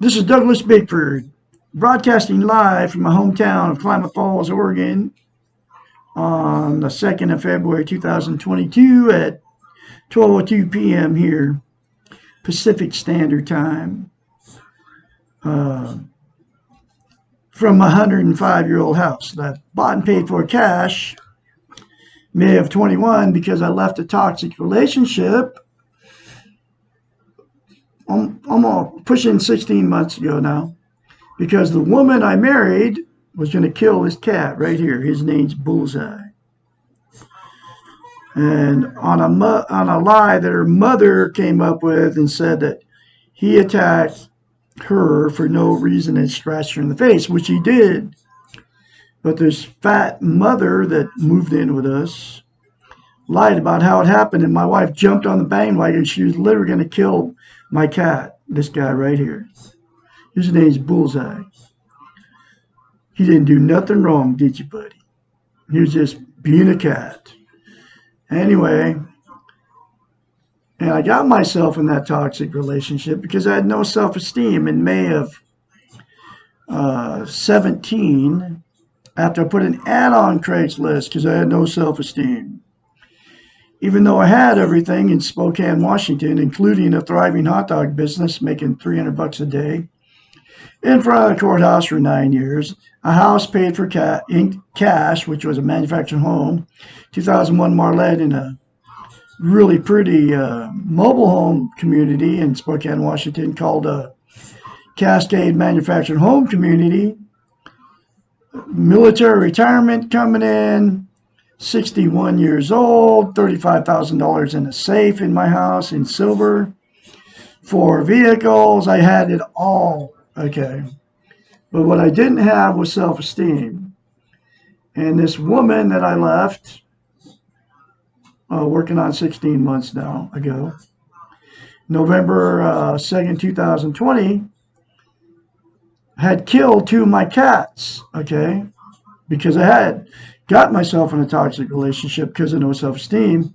This is Douglas Bickford, broadcasting live from my hometown of Klamath Falls, Oregon, on the 2nd of February 2022 at 12:02 p.m. here, Pacific Standard Time, from a 105-year-old house that I bought and paid for cash May of 21 because I left a toxic relationship almost pushing 16 months ago now, because the woman I married was going to kill this cat right here. His name's Bullseye. And on a lie that her mother came up with and said that he attacked her for no reason and scratched her in the face, which he did. But this fat mother that moved in with us lied about how it happened, and my wife jumped on the bandwagon. She was literally going to kill my cat, this guy right here. His name's Bullseye. He didn't do nothing wrong, did you, buddy? He was just being a cat. Anyway, and I got myself in that toxic relationship because I had no self-esteem in May of 17, after I put an ad on Craigslist because I had no self-esteem. Even though I had everything in Spokane, Washington, including a thriving hot dog business making $300 a day, in front of the courthouse for 9 years, a house paid for in cash, which was a manufactured home, 2001 Marlette, in a really pretty mobile home community in Spokane, Washington, called a Cascade Manufactured Home Community. Military retirement coming in, 61 years old, $35,000 in a safe in my house in silver, 4 vehicles. I had it all, okay. But what I didn't have was self-esteem. And this woman that I left, working on 16 months now ago, November 2nd, 2020, had killed 2 of my cats, okay, because I had got myself in a toxic relationship because of no self-esteem.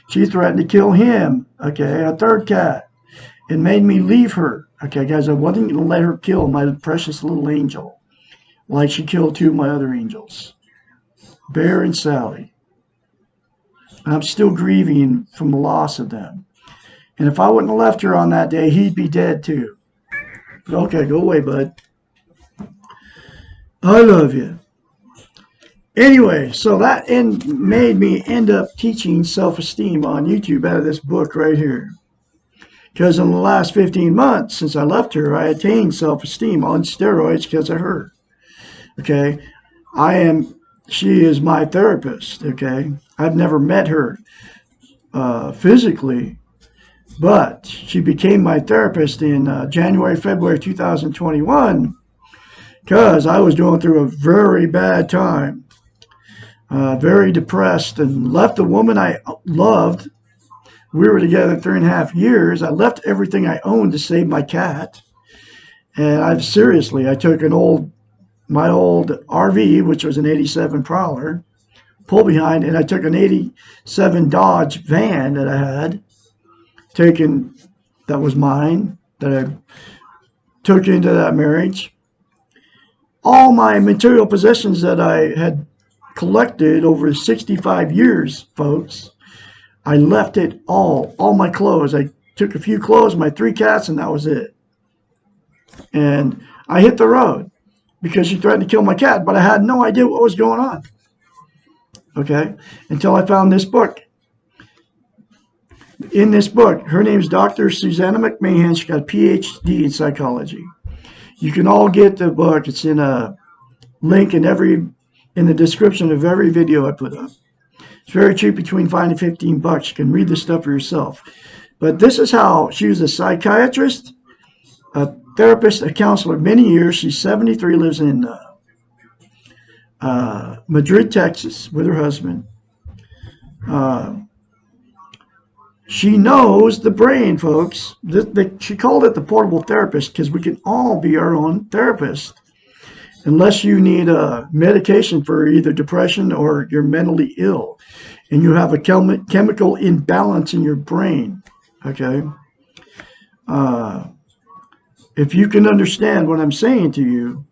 She threatened to kill him, okay, a 3rd cat, and made me leave her. Okay, guys, I wasn't going to let her kill my precious little angel like she killed 2 of my other angels, Bear and Sally. I'm still grieving from the loss of them. And if I wouldn't have left her on that day, he'd be dead too. Okay, go away, bud. I love you. Anyway, so that made me end up teaching self-esteem on YouTube out of this book right here. Because in the last 15 months since I left her, I attained self-esteem on steroids because of her. Okay, she is my therapist. Okay, I've never met her physically, but she became my therapist in January, February 2021, because I was going through a very bad time. Very depressed, and left the woman I loved. We were together 3.5 years. I left everything I owned to save my cat. And I took my old RV, which was an 87 Prowler, pull behind, and I took an 87 Dodge van that I had taken, that was mine, that I took into that marriage. All my material possessions that I had collected over 65 years, folks, I left it all my clothes. I took a few clothes, my 3 cats, and that was it. And I hit the road because she threatened to kill my cat, but I had no idea what was going on. Okay, until I found this book. In this book, her name is Dr. Susanna McMahon. She got a PhD in psychology. You can all get the book. It's in a link in the description of every video I put up. It's very cheap, between $5 and $15. You can read the stuff for yourself. But this is how she was: a psychiatrist, a therapist, a counselor, many years. She's 73, lives in Madrid, Texas, with her husband. She knows the brain, folks. She called it the portable therapist because we can all be our own therapist. Unless you need a medication for either depression or you're mentally ill and you have a chemical imbalance in your brain, okay? if you can understand what I'm saying to you,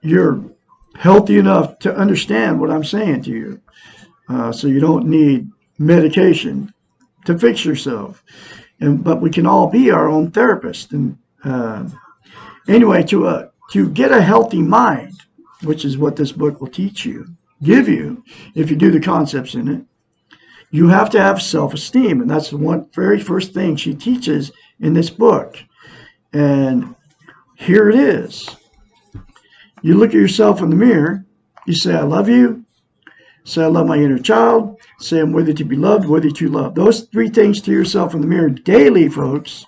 you're healthy enough to understand what I'm saying to you. So you don't need medication to fix yourself. But we can all be our own therapist. And anyway, to get a healthy mind, which is what this book will give you, if you do the concepts in it, you have to have self-esteem. And that's the very first thing she teaches in this book. And here it is. You look at yourself in the mirror, you say, I love you. Say, I love my inner child. Say, I'm worthy to be loved, worthy to love. Those three things to yourself in the mirror daily, folks,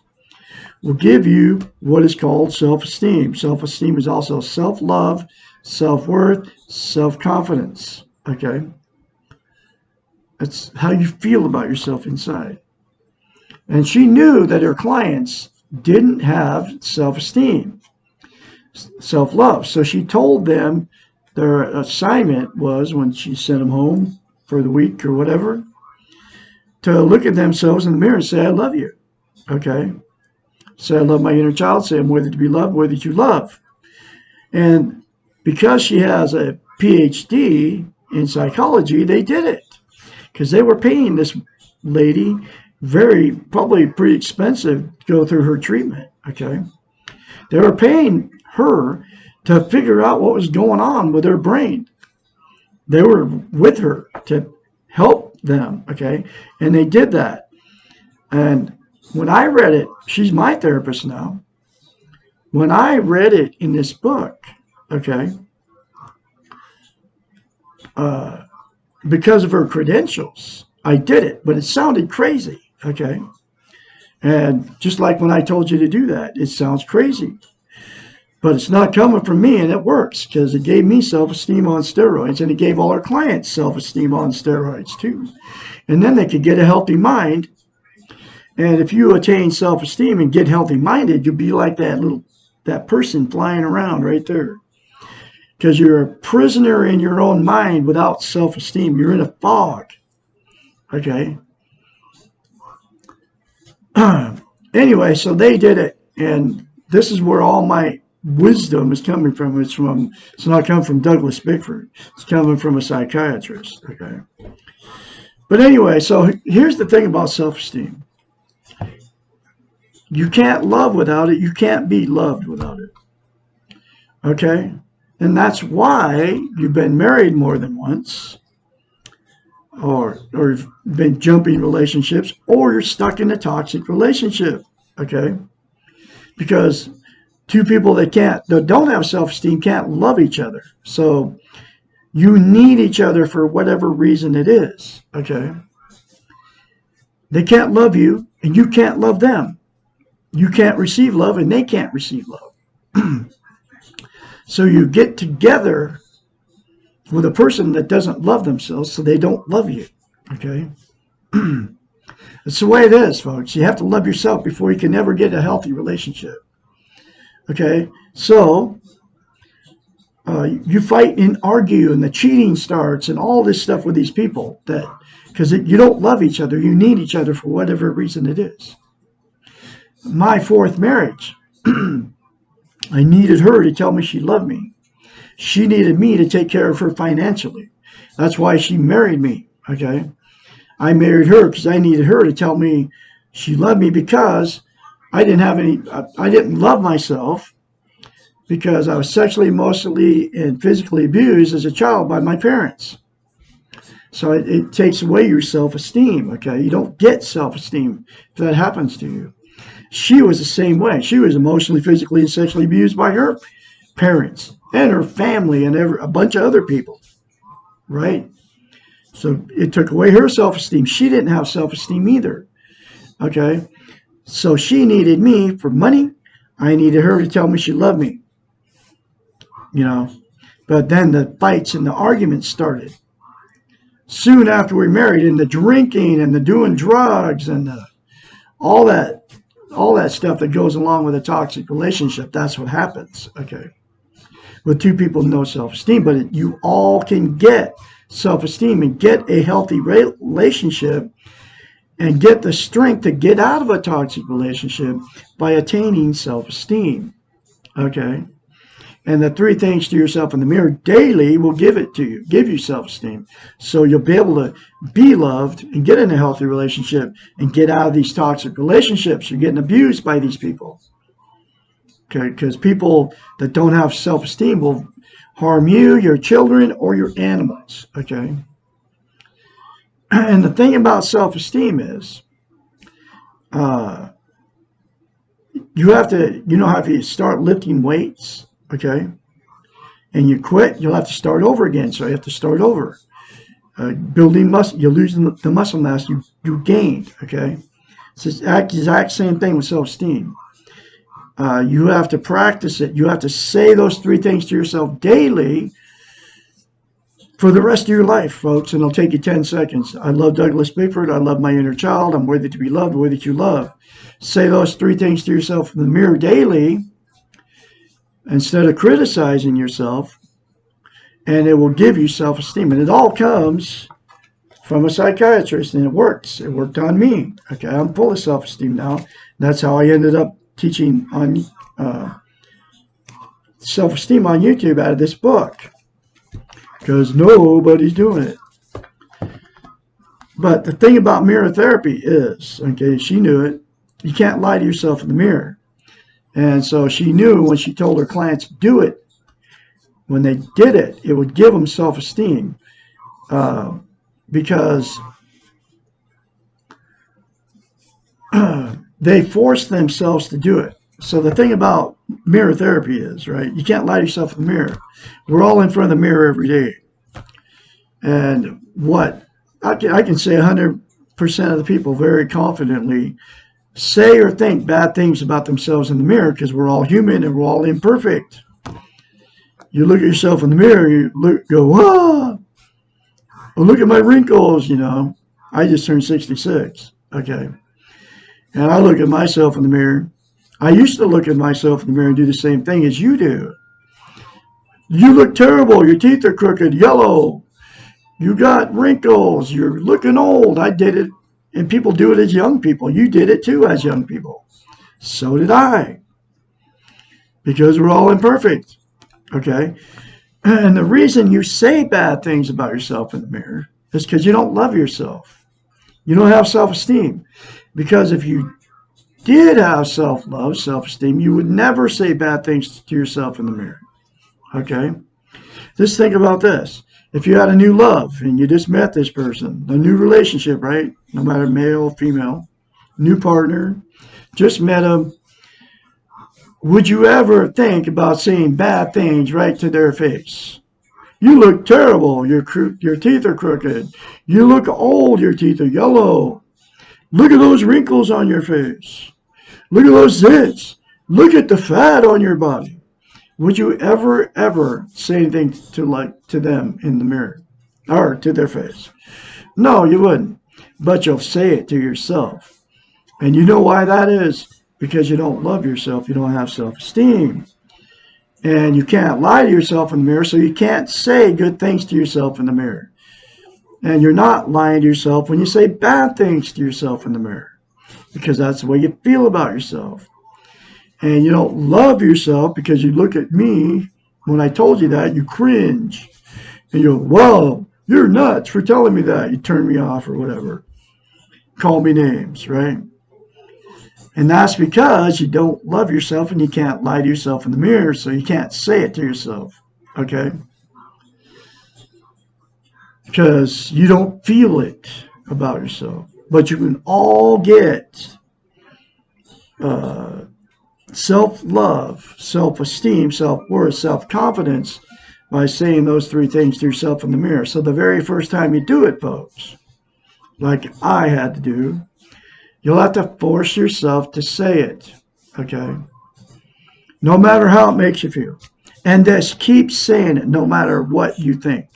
will give you what is called self-esteem. Self-esteem is also self-love, self-worth, self-confidence. Okay? That's how you feel about yourself inside. And she knew that her clients didn't have self-esteem, self-love. So she told them their assignment was, when she sent them home for the week or whatever, to look at themselves in the mirror and say, I love you. Okay? Say, I love my inner child. Say, I'm worthy to be loved, worthy to love. And because she has a PhD in psychology, they did it. Because they were paying this lady probably pretty expensive to go through her treatment. Okay? They were paying her to figure out what was going on with her brain. They were with her to help them, okay? And they did that. And when I read it, she's my therapist now. When I read it in this book, okay, because of her credentials, I did it, but it sounded crazy, okay? And just like when I told you to do that, it sounds crazy. But it's not coming from me, and it works, because it gave me self-esteem on steroids, and it gave all our clients self-esteem on steroids too. And then they could get a healthy mind. And if you attain self-esteem and get healthy-minded, you'll be like that person flying around right there. Because you're a prisoner in your own mind without self-esteem. You're in a fog. Okay? Anyway, so they did it. And this is where all my wisdom is coming from. It's not coming from Douglas Bickford. It's coming from a psychiatrist. Okay. But anyway, so here's the thing about self-esteem. You can't love without it. You can't be loved without it. Okay? And that's why you've been married more than once, or you've been jumping relationships, or you're stuck in a toxic relationship. Okay? Because two people that don't have self-esteem can't love each other. So you need each other for whatever reason it is. Okay? They can't love you, and you can't love them. You can't receive love, and they can't receive love. So you get together with a person that doesn't love themselves, so they don't love you. Okay? That's the way it is, folks. You have to love yourself before you can ever get a healthy relationship. Okay? So you fight and argue, and the cheating starts, and all this stuff with these people, because you don't love each other. You need each other for whatever reason it is. My fourth marriage, I needed her to tell me she loved me. She needed me to take care of her financially. That's why she married me. Okay? I married her because I needed her to tell me she loved me, because I didn't love myself, because I was sexually, emotionally, and physically abused as a child by my parents. So it takes away your self-esteem. Okay? You don't get self-esteem if that happens to you. She was the same way. She was emotionally, physically, and sexually abused by her parents and her family and a bunch of other people, right? So it took away her self-esteem. She didn't have self-esteem either, okay? So she needed me for money. I needed her to tell me she loved me, But then the fights and the arguments started. Soon after we married, and the drinking and the doing drugs and all that stuff that goes along with a toxic relationship, that's what happens, okay? With two people with no self-esteem. But you all can get self-esteem and get a healthy relationship and get the strength to get out of a toxic relationship by attaining self-esteem. Okay? And the three things to yourself in the mirror daily will give it to you, give you self-esteem. So you'll be able to be loved and get in a healthy relationship and get out of these toxic relationships. You're getting abused by these people. Okay? Because people that don't have self-esteem will harm you, your children, or your animals. Okay? And the thing about self-esteem is, you have to, how if you start lifting weights, okay, and you quit, you'll have to start over again. So you have to start over. Building muscle, you're losing the muscle mass you gained, okay? It's the exact same thing with self-esteem. You have to practice it. You have to say those three things to yourself daily for the rest of your life, folks, and it'll take you 10 seconds. I love Douglas Bickford. I love my inner child. I'm worthy to be loved, worthy to love. Say those three things to yourself in the mirror daily instead of criticizing yourself, and it will give you self-esteem. And it all comes from a psychiatrist, and it works. It worked on me. Okay, I'm full of self-esteem now. That's how I ended up teaching on self-esteem on YouTube out of this book, because nobody's doing it. But the thing about mirror therapy is, okay, she knew it, you can't lie to yourself in the mirror. And so she knew when she told her clients to do it, when they did it, it would give them self-esteem, because they forced themselves to do it. So the thing about mirror therapy is, right, you can't lie to yourself in the mirror. We're all in front of the mirror every day. And what I can say 100% of the people very confidently say or think bad things about themselves in the mirror, because we're all human and we're all imperfect. You look at yourself in the mirror, you go, ah, well, look at my wrinkles, I just turned 66, okay? And I look at myself in the mirror. I used to look at myself in the mirror and do the same thing as you do. You look terrible. Your teeth are crooked, yellow. You got wrinkles. You're looking old. I did it. And people do it as young people. You did it too as young people. So did I. Because we're all imperfect. Okay? And the reason you say bad things about yourself in the mirror is because you don't love yourself. You don't have self-esteem. Because if you did have self-love, self-esteem, you would never say bad things to yourself in the mirror. Okay? Just think about this. If you had a new love and you just met this person, a new relationship, right? No matter male or female, new partner, just met them, would you ever think about saying bad things right to their face? You look terrible. Your teeth are crooked. You look old. Your teeth are yellow. Look at those wrinkles on your face. Look at those zits. Look at the fat on your body. Would you ever say anything to them in the mirror or to their face? No, you wouldn't. But you'll say it to yourself. And you know why that is? Because you don't love yourself. You don't have self-esteem. And you can't lie to yourself in the mirror, so you can't say good things to yourself in the mirror. And you're not lying to yourself when you say bad things to yourself in the mirror, because that's the way you feel about yourself. And you don't love yourself because you look at me, when I told you that, you cringe. And you go, whoa, you're nuts for telling me that. You turn me off or whatever. Call me names, right? And that's because you don't love yourself and you can't lie to yourself in the mirror, so you can't say it to yourself, okay? Because you don't feel it about yourself. But you can all get self-love, self-esteem, self-worth, self-confidence by saying those three things to yourself in the mirror. So the very first time you do it, folks, like I had to do, you'll have to force yourself to say it, okay? No matter how it makes you feel. And just keep saying it no matter what you think,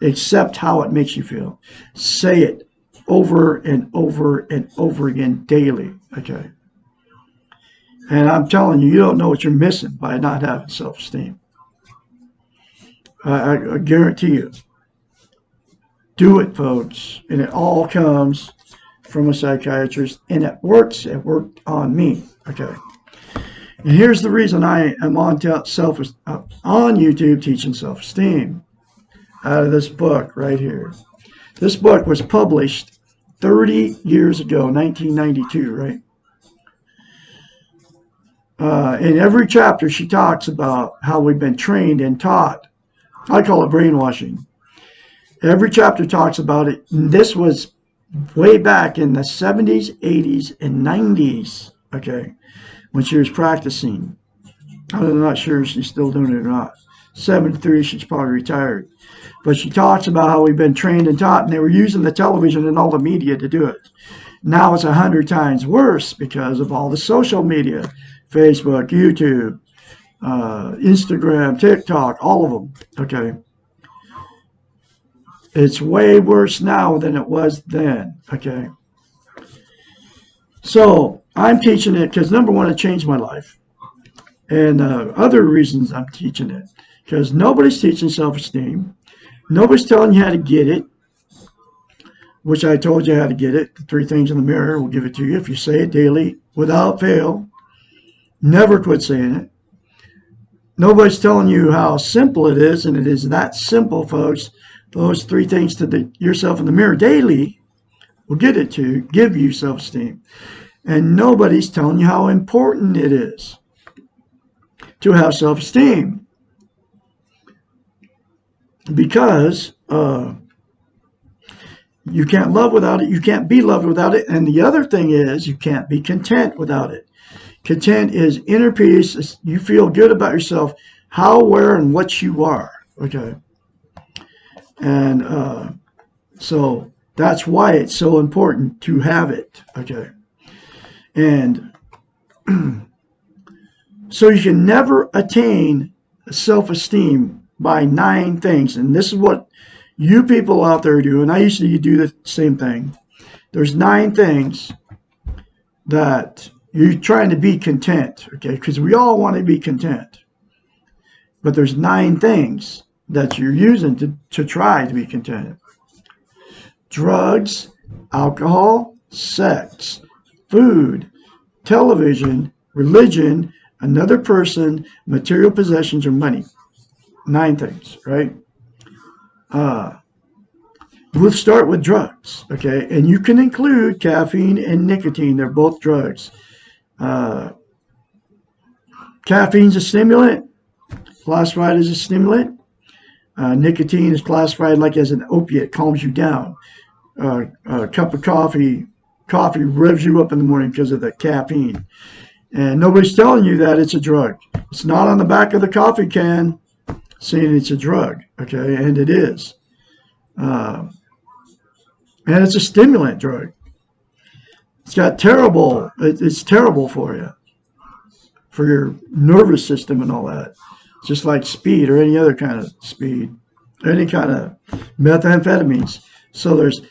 except how it makes you feel. Say it over and over and over again daily, okay? And I'm telling you, you don't know what you're missing by not having self-esteem. I guarantee you. Do it, folks. And it all comes from a psychiatrist, and it works. It worked on me. Okay. And here's the reason I am on YouTube teaching self-esteem, out of this book right here. This book was published 30 years ago, 1992, right? In every chapter, she talks about how we've been trained and taught. I call it brainwashing. Every chapter talks about it. And this was way back in the 70s, 80s, and 90s, okay, when she was practicing. I'm not sure if she's still doing it or not. 73, she's probably retired. But she talks about how we've been trained and taught, and they were using the television and all the media to do it. Now it's 100 times worse because of all the social media, Facebook, YouTube, Instagram, TikTok, all of them, okay? It's way worse now than it was then, okay? So I'm teaching it because, number one, it changed my life. And other reasons I'm teaching it, because nobody's teaching self-esteem. Nobody's telling you how to get it, which I told you how to get it. The 3 things in the mirror will give it to you if you say it daily without fail. Never quit saying it. Nobody's telling you how simple it is, and it is that simple, folks. Those 3 things to yourself in the mirror daily will get it to give you self-esteem. And nobody's telling you how important it is to have self-esteem, because you can't love without it. You can't be loved without it. And the other thing is, you can't be content without it. Content is inner peace. You feel good about yourself, how, where, and what you are. Okay. And so that's why it's so important to have it. Okay. And so you can never attain self-esteem by 9 things. And this is what you people out there do. And I used to do the same thing. There's 9 things that you're trying to be content. Okay. Because we all want to be content. But there's 9 things that you're using to try to be content. Drugs, alcohol, sex, food, television, religion, another person, material possessions, or money. 9 things, right? We'll start with drugs, okay? And you can include caffeine and nicotine. They're both drugs. Caffeine's a stimulant, classified as a stimulant. Nicotine is classified like as an opiate, calms you down. A cup of coffee revs you up in the morning because of the caffeine. And nobody's telling you that it's a drug. It's not on the back of the coffee can saying it's a drug, okay? And it is. And it's a stimulant drug. It's terrible for you, for your nervous system and all that. Just like speed or any other kind of speed, any kind of methamphetamines. So there's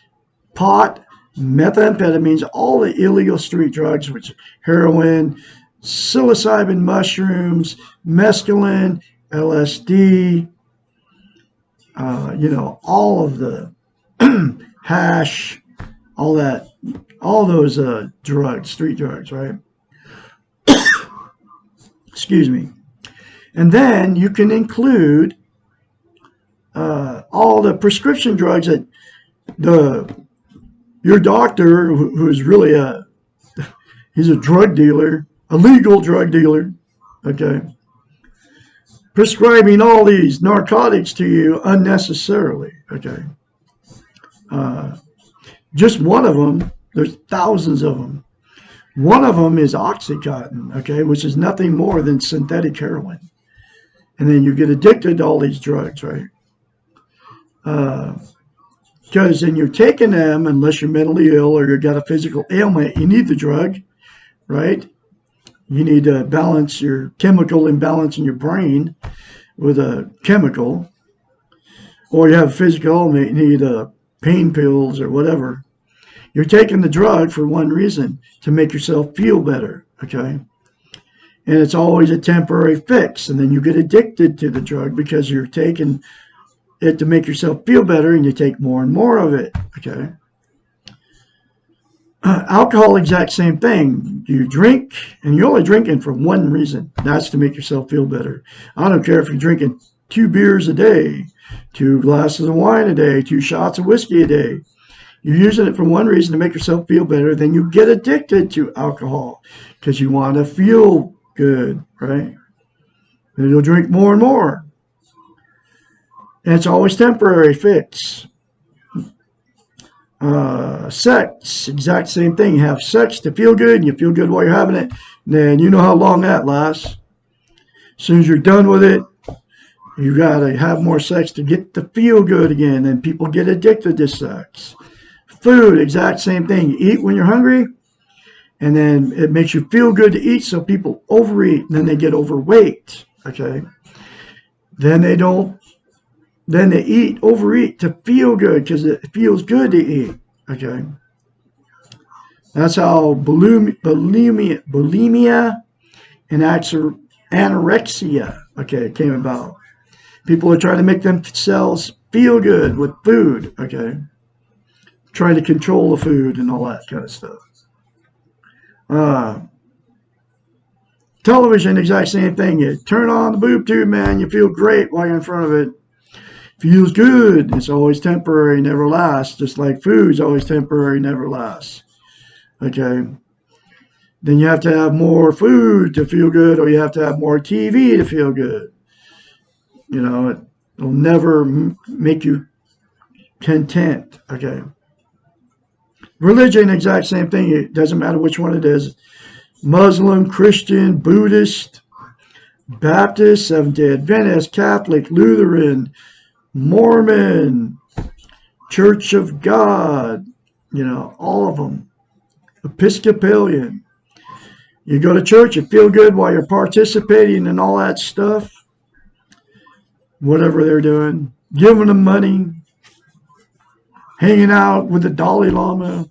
pot, methamphetamines, all the illegal street drugs, which heroin, psilocybin mushrooms, mescaline, LSD, all of the hash, all those drugs, street drugs, right? Excuse me. And then you can include all the prescription drugs that your doctor, who's really he's a drug dealer, a legal drug dealer, okay, prescribing all these narcotics to you unnecessarily, okay. Just one of them, there's thousands of them. One of them is Oxycontin, okay, which is nothing more than synthetic heroin. And then you get addicted to all these drugs, right? Because then you're taking them, unless you're mentally ill or you've got a physical ailment, you need the drug, right? You need to balance your chemical imbalance in your brain with a chemical. Or you have a physical ailment, you need pain pills or whatever. You're taking the drug for one reason, to make yourself feel better, okay? And it's always a temporary fix. And then you get addicted to the drug because you're taking it to make yourself feel better, and you take more and more of it, okay? Alcohol, exact same thing. You drink, and you're only drinking for one reason. That's to make yourself feel better. I don't care if you're drinking 2 beers a day, 2 glasses of wine a day, 2 shots of whiskey a day. You're using it for one reason, to make yourself feel better. Then you get addicted to alcohol because you want to feel good, right? And you'll drink more and more. And it's always temporary fix. Sex, exact same thing. You have sex to feel good, and you feel good while you're having it. Then you know how long that lasts. As soon as you're done with it, you gotta have more sex to get to feel good again. And people get addicted to sex. Food, exact same thing. You eat when you're hungry, and then it makes you feel good to eat, so people overeat, and then they get overweight. Okay. Then they don't. Then they overeat to feel good because it feels good to eat. Okay. That's how bulimia and anorexia, okay, came about. People are trying to make themselves feel good with food, okay. Trying to control the food and all that kind of stuff. Television, exact same thing. You turn on the boob tube, man, you feel great while you're in front of it. Feels good. It's always temporary, never lasts. Just like food's always temporary, never lasts. Okay. Then you have to have more food to feel good, or you have to have more TV to feel good. You know, it'll never make you content. Okay. Religion, exact same thing. It doesn't matter which one it is. Muslim, Christian, Buddhist, Baptist, Seventh-day Adventist, Catholic, Lutheran, Mormon, Church of God, you know, all of them. Episcopalian. You go to church, you feel good while you're participating in all that stuff. Whatever they're doing. Giving them money. Hanging out with the Dalai Lama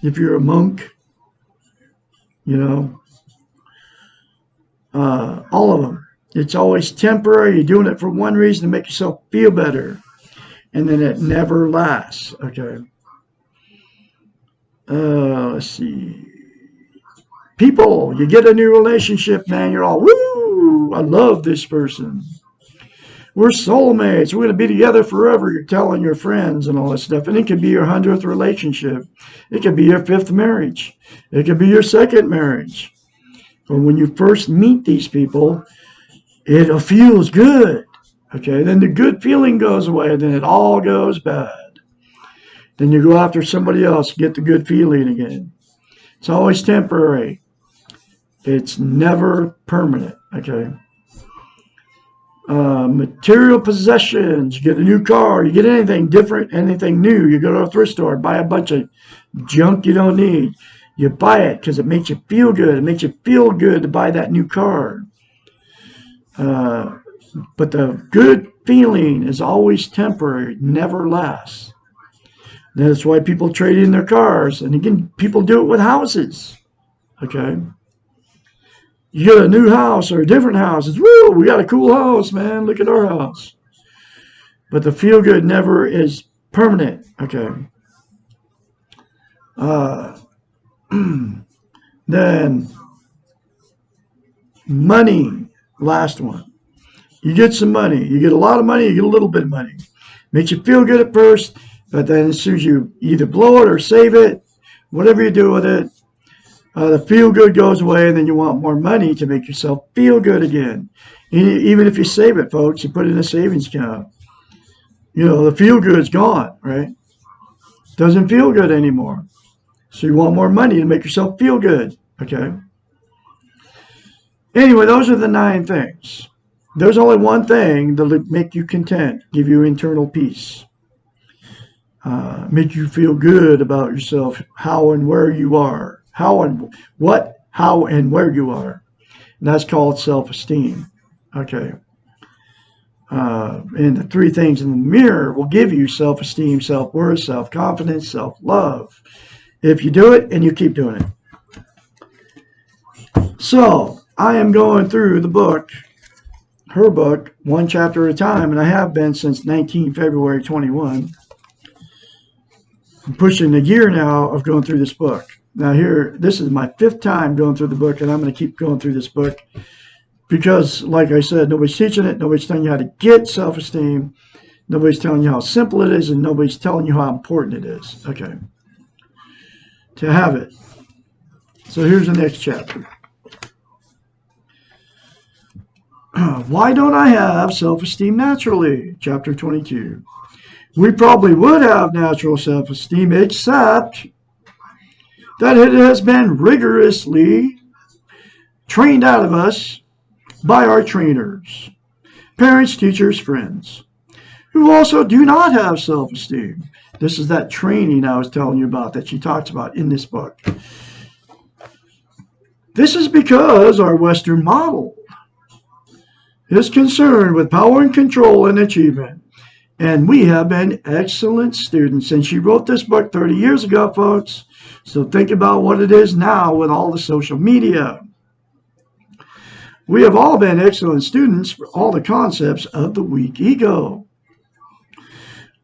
if you're a monk. You know. All of them. It's always temporary. You're doing it for one reason, to make yourself feel better. And then it never lasts. Okay. Let's see. People, you get a new relationship, man. You're all, woo, I love this person. We're soulmates. We're going to be together forever. You're telling your friends and all that stuff. And it could be your 100th relationship. It could be your 5th marriage. It could be your 2nd marriage. But when you first meet these people, it feels good. Okay, then the good feeling goes away, then it all goes bad. Then you go after somebody else, get the good feeling again. It's always temporary. It's never permanent. Okay. Material possessions. You get a new car, you get anything different, anything new. You go to a thrift store, buy a bunch of junk you don't need. You buy it because it makes you feel good. It makes you feel good to buy that new car. But the good feeling is always temporary, never lasts. That's why people trade in their cars. And again, people do it with houses. Okay. You get a new house or a different house. It's, woo, we got a cool house, man. Look at our house. But the feel good never is permanent. Okay. Then money, last one. You get some money. You get a lot of money, you get a little bit of money. Makes you feel good at first, but then as soon as you either blow it or save it, whatever you do with it, the feel good goes away, and then you want more money to make yourself feel good again. Even if you save it, folks, you put it in a savings account. You know, the feel good's gone, right? Doesn't feel good anymore. So you want more money to make yourself feel good, okay? Anyway, those are the 9 things. There's only one thing that'll make you content, give you internal peace, make you feel good about yourself, how and where you are, how and where you are. And that's called self-esteem. Okay. And the 3 things in the mirror will give you self-esteem, self-worth, self-confidence, self-love. If you do it and you keep doing it. So I am going through the book, her book, one chapter at a time, and I have been since February 21. I'm pushing a year now of going through this book. Now here, this is my 5th time going through the book, and I'm going to keep going through this book because, like I said, nobody's teaching it. Nobody's telling you how to get self-esteem. Nobody's telling you how simple it is, and nobody's telling you how important it is. Okay. To have it. So here's the next chapter. Why don't I have self-esteem naturally? Chapter 22. We probably would have natural self-esteem, except that it has been rigorously trained out of us by our trainers, parents, teachers, friends, who also do not have self-esteem. This is that training I was telling you about that she talks about in this book. This is because our Western model is concerned with power and control and achievement. And we have been excellent students. And she wrote this book 30 years ago, folks. So think about what it is now with all the social media. We have all been excellent students for all the concepts of the weak ego.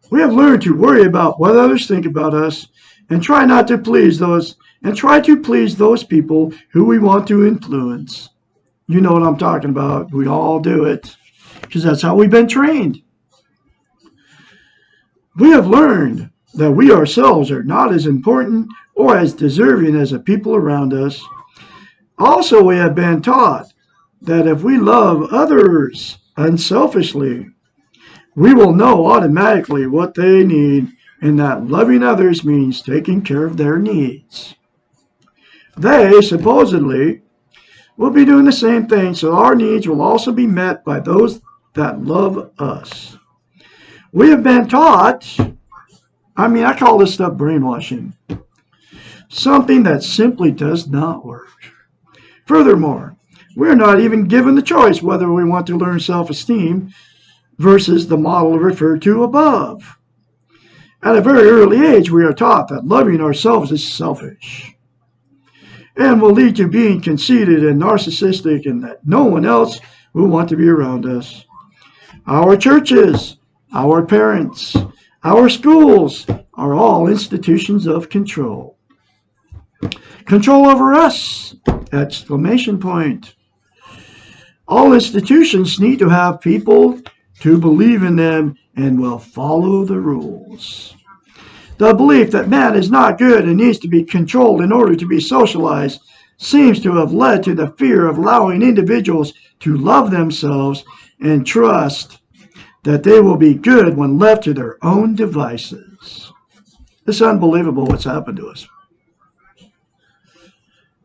We have learned to worry about what others think about us and try to please those people who we want to influence. You know what I'm talking about. We all do it because that's how we've been trained. We have learned that we ourselves are not as important or as deserving as the people around us. Also, we have been taught that if we love others unselfishly, we will know automatically what they need, and that loving others means taking care of their needs. They supposedly will be doing the same thing, so our needs will also be met by those that love us. We have been taught, I call this stuff brainwashing, something that simply does not work. Furthermore, we're not even given the choice whether we want to learn self-esteem versus the model referred to above. At a very early age, we are taught that loving ourselves is selfish and will lead to being conceited and narcissistic, and that no one else will want to be around us. Our churches, our parents, our schools are all institutions of control. Control over us! Exclamation point. All institutions need to have people to believe in them and will follow the rules. The belief that man is not good and needs to be controlled in order to be socialized seems to have led to the fear of allowing individuals to love themselves and trust that they will be good when left to their own devices. It's unbelievable what's happened to us.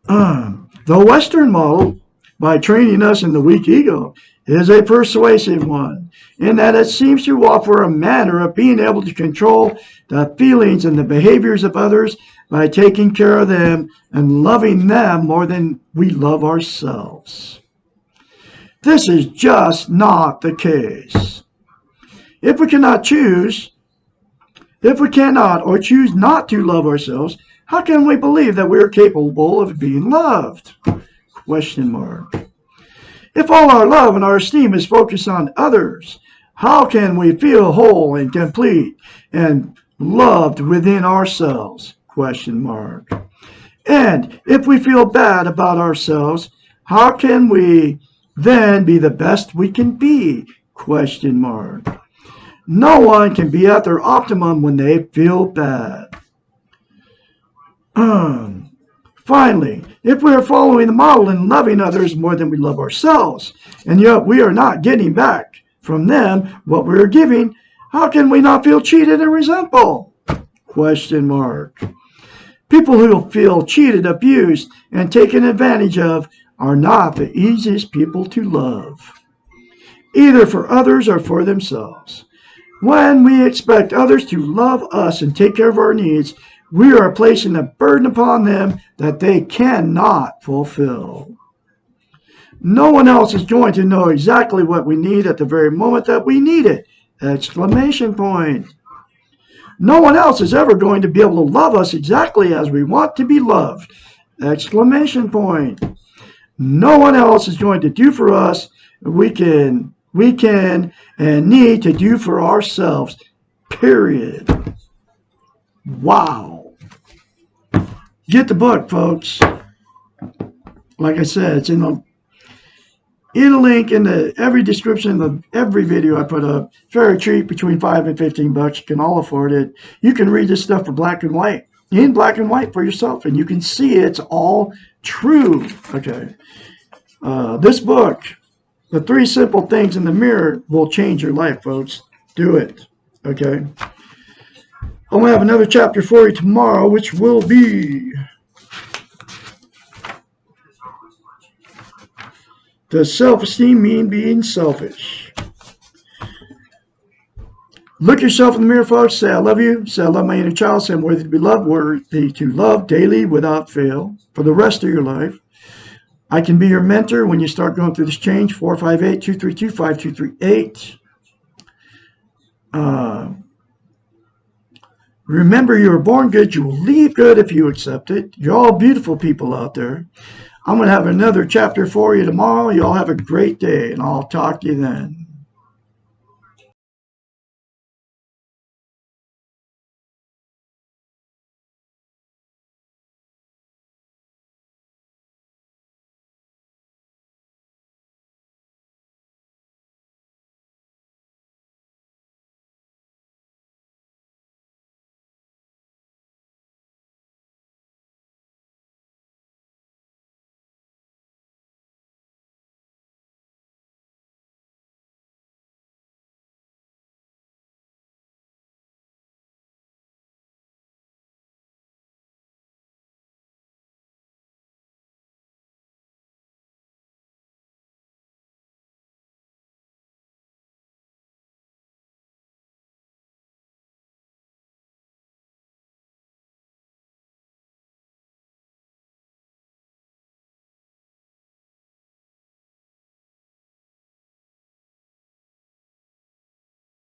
The Western model, by training us in the weak ego, is a persuasive one, in that it seems to offer a manner of being able to control the feelings and the behaviors of others by taking care of them and loving them more than we love ourselves. This is just not the case. If we cannot or choose not to love ourselves, how can we believe that we are capable of being loved? Question mark. If all our love and our esteem is focused on others, how can we feel whole and complete and loved within ourselves? Question mark. And if we feel bad about ourselves, how can we then be the best we can be? Question mark. No one can be at their optimum when they feel bad. Finally, if we are following the model and loving others more than we love ourselves, and yet we are not getting back from them what we are giving, how can we not feel cheated and resentful? Question mark. People who feel cheated, abused, and taken advantage of are not the easiest people to love, either for others or for themselves. When we expect others to love us and take care of our needs, we are placing a burden upon them that they cannot fulfill. No one else is going to know exactly what we need at the very moment that we need it! Exclamation point. No one else is ever going to be able to love us exactly as we want to be loved! Exclamation point. No one else is going to do for us we can and need to do for ourselves. Period. Wow. Get the book, folks. Like I said, it's in a link in every description of every video I put up. It's very cheap, between $5 and $15. You can all afford it. You can read this stuff for black and white, in black and white for yourself, and you can see it's all true. Okay. This book, The 3 Simple Things in the Mirror, will change your life, folks. Do it. Okay. I'm going to have another chapter for you tomorrow, which will be, does self-esteem mean being selfish? Look yourself in the mirror, folks. Say, I love you. Say, I love my inner child. Say, I'm worthy to be loved, worthy to love daily without fail for the rest of your life. I can be your mentor when you start going through this change. 458-232-5238. Remember, you were born good. You will leave good if you accept it. You're all beautiful people out there. I'm going to have another chapter for you tomorrow. You all have a great day, and I'll talk to you then.